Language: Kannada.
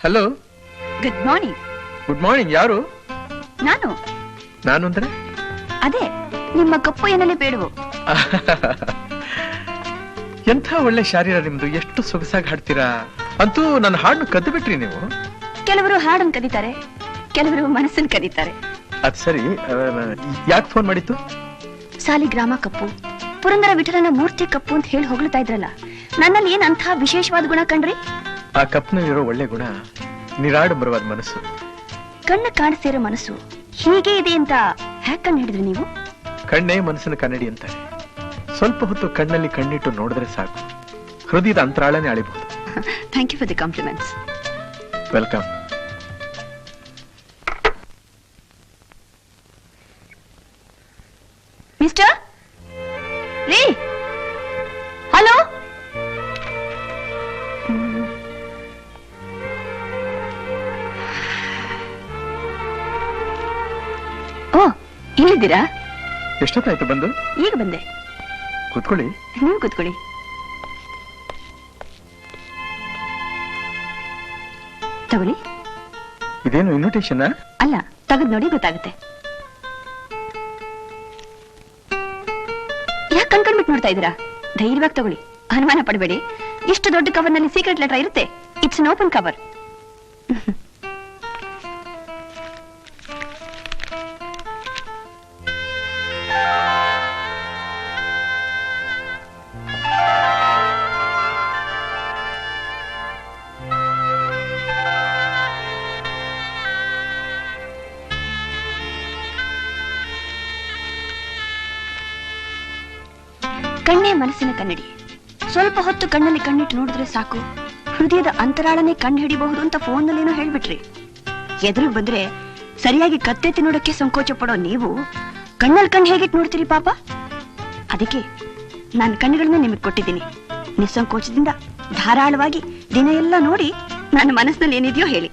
Hello. Good morning. Good morning. ಯಾರು? ನಾನು ಅಂದ್ರೆ ಅದೇ ನಿಮ್ಮ ಕಪ್ಪು ಏನಲ್ಲೇ ಬೇಡವು. ಎಂಥ ಒಳ್ಳೆ ಶಾರೀರ ನಿಮ್ದು, ಎಷ್ಟು ಸೊಗಸಾಗಿ ಹಾಡ್ತೀರಾ. ಅಂತೂ ನನ್ನ ಹಾಡನ್ನು ಕದ್ದು ಬಿಟ್ರಿ ನೀವು. ಕೆಲವರು ಹಾಡನ್ನು ಕದೀತಾರೆ, ಕೆಲವರು ಮನಸ್ಸನ್ನು ಕದೀತಾರೆ. ಅದ್ ಸರಿ, ಯಾಕೆ ಫೋನ್ ಮಾಡಿತ್ತು? ಸಾಲಿಗ್ರಾಮ ಕಪ್ಪು, ಪುರಂದರ ವಿಠಲನ ಮೂರ್ತಿ ಕಪ್ಪು ಅಂತ ಹೇಳಿ ಹೊಗಳ್ತಾ ಇದ್ರಲ್ಲ, ನನ್ನಲ್ಲಿ ಏನ್ ಅಂಥ ವಿಶೇಷವಾದ ಗುಣ ಕಂಡ್ರಿ? ಆ ಕಪ್ನಲ್ಲಿರೋ ಒಳ್ಳೆ ಗುಣ ನಿರಾಡಂಬರವಾದ ಮನಸ್ಸು. ಕಣ್ಣ ಕಾಣಿಸ್ತಿರೋ ಮನಸ್ಸು ಹೀಗೆ ಇದೆ ಅಂತ ಹ್ಯಾಕ್ ಕಂಡು ಹಿಡಿದ್ರಿ ನೀವು? ಕಣ್ಣೇ ಮನಸ್ಸಿನ ಕನ್ನಡಿ ಅಂತಾರೆ. ಸ್ವಲ್ಪ ಹೊತ್ತು ಕಣ್ಣಲ್ಲಿ ಕಣ್ಣಿಟ್ಟು ನೋಡಿದ್ರೆ ಸಾಕು, ಹೃದಯದ ಅಂತರಾಳನೆ ಅಳಿಬಹುದು. Thank you for the compliments. Welcome. Mister ರೀ, ಹಲೋ. ಓ, ಇಲ್ಲಿದ್ದೀರಾ? ಎಷ್ಟೊತ್ತಾಯ್ತು ಬಂದು? ಈಗ ಬಂದೆ. ಕೂತ್ಕೊಳ್ಳಿ. ನೀವು ಕೂತ್ಕೊಳ್ಳಿ. ತಗೊಳ್ಳಿ. ಇದೇನು ಇನ್ವಿಟೇಷನ್? ಅಲ್ಲ, ತೆಗೆದು ನೋಡಿ ಗೊತ್ತಾಗುತ್ತೆ. ಯಾಕೆ ಕಣ್ಕಂಡ್ಬಿಟ್ಟು ನೋಡ್ತಾ ಇದ್ದೀರಾ? ಧೈರ್ಯವಾಗಿ ತಗೊಳ್ಳಿ, ಅನುಮಾನ ಪಡಬೇಡಿ. ಇಷ್ಟು ದೊಡ್ಡ ಕವರ್ ನಲ್ಲಿ ಸೀಕ್ರೆಟ್ ಲೆಟರ್ ಇರುತ್ತೆ. It's an open cover. ಕಣ್ಣೇ ಮನಸ್ಸಿನ ಕನ್ನಡಿ. ಸ್ವಲ್ಪ ಹೊತ್ತು ಕಣ್ಣಲ್ಲಿ ಕಣ್ಣಿಟ್ಟು ನೋಡಿದ್ರೆ ಸಾಕು, ಹೃದಯದ ಅಂತರಾಳನೆ ಕಂಡು ಹಿಡಿಬಹುದು ಅಂತ ಫೋನ್ನಲ್ಲೇನೋ ಹೇಳ್ಬಿಟ್ರಿ. ಎದುರು ಬಂದ್ರೆ ಸರಿಯಾಗಿ ಕತ್ತೆತ್ತಿ ನೋಡಕ್ಕೆ ಸಂಕೋಚ ಪಡೋ ನೀವು ಕಣ್ಣಲ್ಲಿ ಕಣ್ಣು ಹೇಗಿಟ್ಟು ನೋಡ್ತೀರಿ ಪಾಪ? ಅದಕ್ಕೆ ನಾನು ಕಣ್ಣುಗಳನ್ನ ನಿಮಗೆ ಕೊಟ್ಟಿದ್ದೀನಿ. ನಿಸ್ಸಂಕೋಚದಿಂದ ಧಾರಾಳವಾಗಿ ದಿನ ಎಲ್ಲ ನೋಡಿ ನನ್ನ ಮನಸ್ಸಿನಲ್ಲಿ ಏನಿದೆಯೋ ಹೇಳಿ.